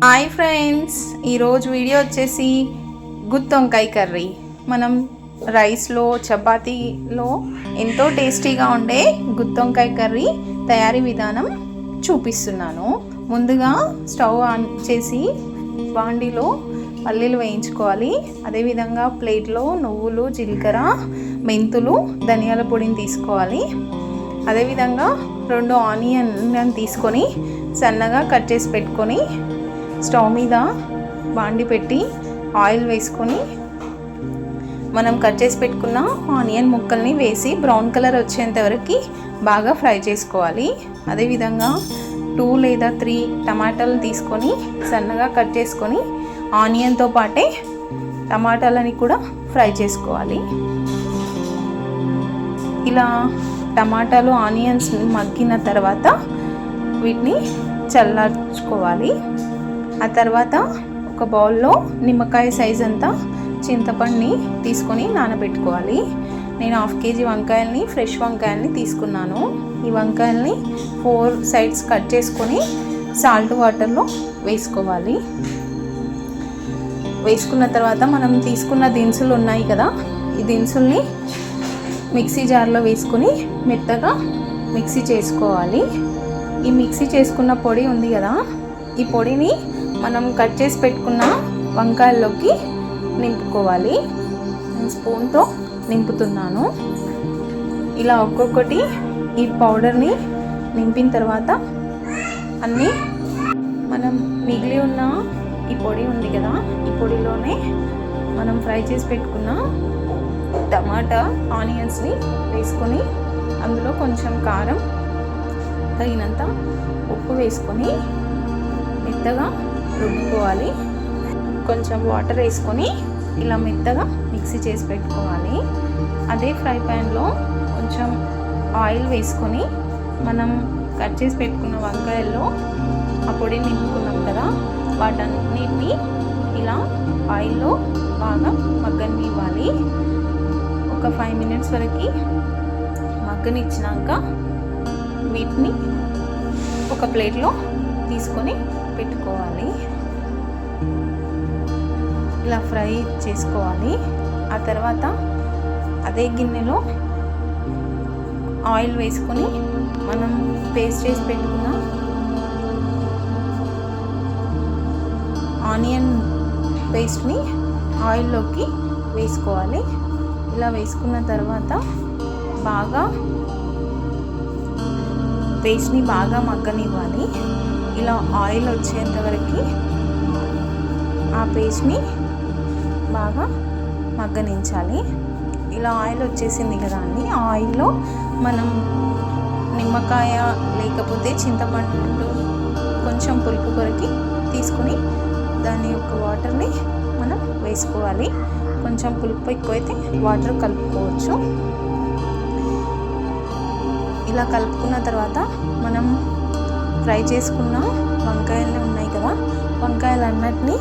Hi friends, ఈరోజు video వచ్చేసి గుత్తొంకాయ curry. మనం రైస్లో చపాతీలో ఎంతో టేస్టీగా ఉండే గుత్తొంకాయ కర్రీ తయారీ విధానం చూపిస్తున్నాను. ముందుగా స్టవ్ ఆన్ చేసి బాండీలో పల్లీలు వేయించుకోవాలి. అదేవిధంగా ప్లేట్లో నువ్వులు, జీలకర్ర, మెంతులు, ధనియాల పొడిని తీసుకోవాలి. అదేవిధంగా 2 ఆనియన్ తీసుకొని సన్నగా కట్ చేసి పెట్టుకొని స్టవ్ మీద బాండి పెట్టి ఆయిల్ వేసుకొని మనం కట్ చేసి పెట్టుకున్న ఆనియన్ ముక్కల్ని వేసి బ్రౌన్ కలర్ వచ్చేంత వరకు బాగా ఫ్రై చేసుకోవాలి. అదేవిధంగా 2 లేదా 3 టమాటాలు తీసుకొని సన్నగా కట్ చేసుకొని ఆనియన్తో పాటే టమాటాలని కూడా ఫ్రై చేసుకోవాలి. ఇలా టమాటాలు ఆనియన్స్ మగ్గిన తర్వాత వీటిని చల్లార్చుకోవాలి. ఆ తర్వాత ఒక బౌల్లో నిమ్మకాయ సైజ్ అంతా చింతపండుని తీసుకొని నానబెట్టుకోవాలి. నేను 1/2 kg వంకాయల్ని, ఫ్రెష్ వంకాయల్ని తీసుకున్నాను. ఈ వంకాయల్ని 4 సైడ్స్ కట్ చేసుకొని సాల్ట్ వాటర్లో వేసుకోవాలి. వేసుకున్న తర్వాత మనం తీసుకున్న దినుసులు ఉన్నాయి కదా, ఈ దినుసుల్ని మిక్సీ జార్లో వేసుకొని మెత్తగా మిక్సీ చేసుకోవాలి. ఈ మిక్సీ చేసుకున్న పొడి ఉంది కదా, ఈ పొడిని మనం కట్ చేసి పెట్టుకున్న వంకాయల్లోకి నింపుకోవాలి. నేను స్పూన్తో నింపుతున్నాను. ఇలా ఒక్కొక్కటి ఈ పౌడర్ని నింపిన తర్వాత అన్నీ మనం మిగిలి ఉన్న ఈ పొడి ఉంది కదా, ఈ పొడిలోనే మనం ఫ్రై చేసి పెట్టుకున్న టమాటా ఆనియన్స్ని వేసుకొని అందులో కొంచెం కారం, తగినంత ఉప్పు వేసుకొని మెత్తగా రుబ్బుకోవాలి. కొంచెం వాటర్ వేసుకొని ఇలా మెత్తగా మిక్సీ చేసి పెట్టుకోవాలి. అదే ఫ్రై ప్యాన్లో కొంచెం ఆయిల్ వేసుకొని మనం కట్ చేసి పెట్టుకున్న వంకాయల్లో ఆ పొడిని నింపుకున్నాం కదా, వాటన్నిటిని ఇలా ఆయిల్లో బాగా మగ్గనివ్వాలి. ఒక 5 minutes వరకు మగ్గనిచ్చినాక వీటిని ఒక ప్లేట్లో తీసుకొని పెట్టుకోవాలి. ఇలా ఫ్రై చేసుకోవాలి. ఆ తర్వాత అదే గిన్నెలో ఆయిల్ వేసుకొని మనం పేస్ట్ చేసి పెట్టుకున్న ఆనియన్ పేస్ట్ని ఆయిల్లోకి వేసుకోవాలి. ఇలా వేసుకున్న తర్వాత బాగా పేస్ట్ని బాగా మగ్గనివ్వాలి. ఇలా ఆయిల్ వచ్చేంత వరకు ఆ పేస్ట్ని బాగా మగ్గనించాలి. ఇలా ఆయిల్ వచ్చేసింది కదా అండి, ఆ ఆయిల్లో మనం నిమ్మకాయ లేకపోతే చింతపండు కొంచెం పులుపు కొరికి తీసుకొని దాని యొక్క వాటర్ని మనం వేసుకోవాలి. కొంచెం పులుపు ఎక్కువైతే వాటర్ కలుపుకోవచ్చు. ఇలా కలుపుకున్న తర్వాత మనం ఫ్రై చేసుకున్న వంకాయలు ఉన్నాయి కదా, వంకాయలు అన్నిటినీ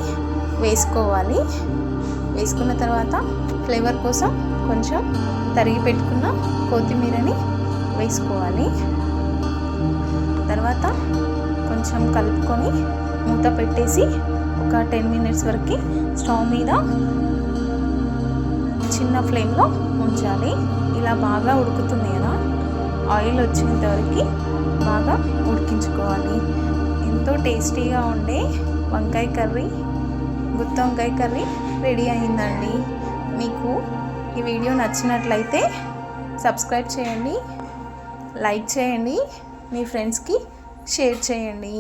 వేసుకోవాలి. వేసుకున్న తర్వాత ఫ్లేవర్ కోసం కొంచెం తరిగి పెట్టుకున్న కొత్తిమీరని వేసుకోవాలి. తర్వాత కొంచెం కలుపుకొని మూత పెట్టేసి ఒక 10 minutes వరకు స్టవ్ మీద చిన్న ఫ్లేమ్లో ఉంచాలి. ఇలా బాగా ఉడుకుతుంది కదా, ఆయిల్ వచ్చేంత వరకు బాగా ఉడికించుకోవాలి. ఎంతో టేస్టీగా ఉండే వంకాయ కర్రీ, గుత్తొంకాయ కర్రీ రెడీ అయిందండి. మీకు ఈ వీడియో నచ్చినట్లయితే సబ్స్క్రైబ్ చేయండి, లైక్ చేయండి, మీ ఫ్రెండ్స్కి షేర్ చేయండి.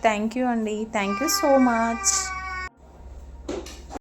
థ్యాంక్ యూ అండి. Thank you so much.